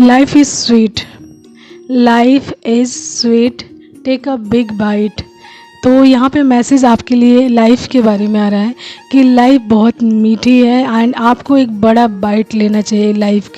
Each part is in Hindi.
Life is sweet. Life is sweet. Take a big bite. तो यहाँ पे मैसेज आपके लिए लाइफ के बारे में आ रहा है कि लाइफ बहुत मीठी है एंड आपको एक बड़ा बाइट लेना चाहिए लाइफ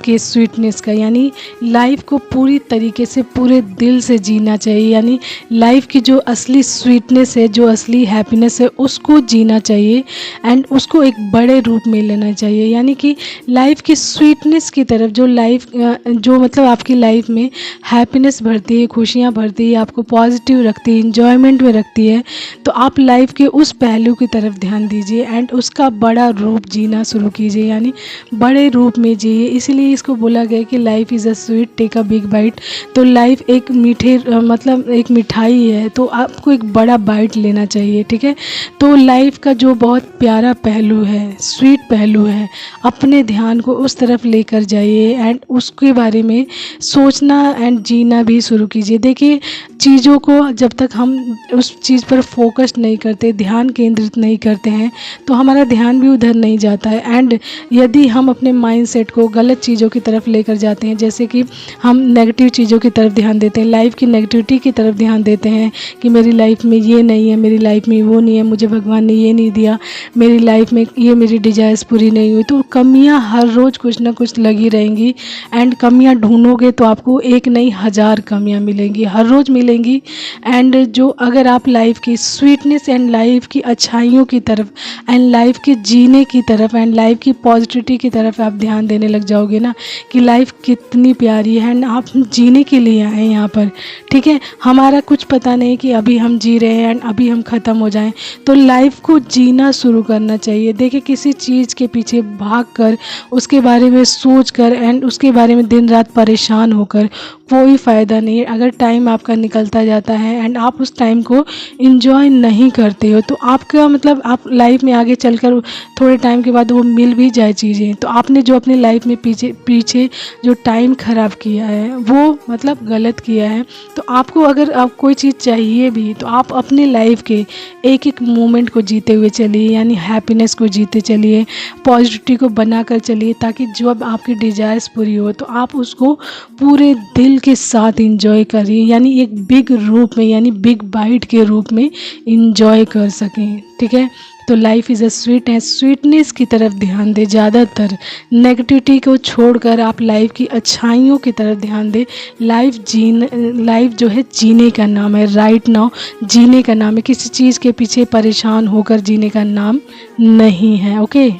के स्वीटनेस का। यानी लाइफ को पूरी तरीके से पूरे दिल से जीना चाहिए। यानी लाइफ की जो असली स्वीटनेस है, जो असली हैप्पीनेस है, उसको जीना चाहिए एंड उसको एक बड़े रूप में लेना चाहिए। यानी कि लाइफ की स्वीटनेस की तरफ जो मतलब आपकी लाइफ में हैप्पीनेस भरती है, खुशियाँ भरती है, आपको पॉजिटिव रखती है, इंजॉयमेंट में रखती है, तो आप लाइफ के उस पहलू की तरफ ध्यान दीजिए एंड उसका बड़ा रूप जीना शुरू कीजिए। यानी बड़े रूप में जिए। इसीलिए इसको बोला गया कि life is a sweet, take a big bite. तो लाइफ एक मतलब एक मिठाई है, तो आपको एक बड़ा बाइट लेना चाहिए। ठीक है, तो लाइफ का जो बहुत प्यारा पहलू है, स्वीट पहलू है, अपने ध्यान को उस तरफ लेकर जाइए एंड उसके बारे में सोचना एंड जीना भी शुरू कीजिए। देखिए, चीज़ों को जब तक हम उस चीज़ पर फोकस नहीं करते, ध्यान केंद्रित नहीं करते हैं, तो हमारा ध्यान भी उधर नहीं जाता है। एंड यदि हम अपने माइंडसेट को गलत चीज़ों की तरफ लेकर जाते हैं, जैसे कि हम नेगेटिव चीज़ों की तरफ ध्यान देते हैं, लाइफ की नेगेटिविटी की तरफ ध्यान देते हैं कि मेरी लाइफ में ये नहीं है, मेरी लाइफ में वो नहीं है, मुझे भगवान ने ये नहीं दिया, मेरी लाइफ में ये मेरी डिज़ायर्स पूरी नहीं हुई, तो कमियाँ हर रोज़ कुछ ना कुछ लगी रहेंगी। एंड कमियाँ ढूंढोगे तो आपको एक नहीं 1000 कमियाँ मिलेंगी, हर रोज़ मिलेंगी। एंड जो अगर आप लाइफ की स्वीटनेस एंड लाइफ की अच्छाइयों की तरफ एंड लाइफ के जीने की तरफ एंड लाइफ की पॉजिटिविटी की तरफ आप ध्यान देने लग जाओगे ना कि लाइफ कितनी प्यारी है एंड आप जीने के लिए आए हैं यहाँ पर। ठीक है, हमारा कुछ पता नहीं कि अभी हम जी रहे हैं एंड अभी हम ख़त्म हो जाएं, तो लाइफ को जीना शुरू करना चाहिए। देखिए, किसी चीज़ के पीछे भाग कर, उसके बारे में सोच कर एंड उसके बारे में दिन रात परेशान होकर कोई फ़ायदा नहीं है। अगर टाइम आपका निकलता जाता है एंड आप उस टाइम को एंजॉय नहीं करते हो, तो आपका मतलब आप लाइफ में आगे चलकर थोड़े टाइम के बाद वो मिल भी जाए चीज़ें, तो आपने जो अपनी लाइफ में पीछे जो टाइम ख़राब किया है वो मतलब गलत किया है। तो आपको अगर आप कोई चीज़ चाहिए भी, तो आप अपने लाइफ के एक एक मोमेंट को जीते हुए चलिए। यानी हैप्पीनेस को जीते चलिए, पॉजिटिविटी को बनाकर चलिए, ताकि जब आपकी डिज़ायर्स पूरी हो तो आप उसको पूरे दिल के साथ एंजॉय करिए। यानी एक बिग रूप में, यानी बिग बाइट के रूप में एंजॉय कर सकें। ठीक है, तो लाइफ इज़ अ स्वीट है, स्वीटनेस की तरफ ध्यान दें। ज़्यादातर नेगेटिविटी को छोड़कर आप लाइफ की अच्छाइयों की तरफ ध्यान दें। लाइफ जो है जीने का नाम है, राइट नाउ जीने का नाम है, किसी चीज़ के पीछे परेशान होकर जीने का नाम नहीं है। ओके।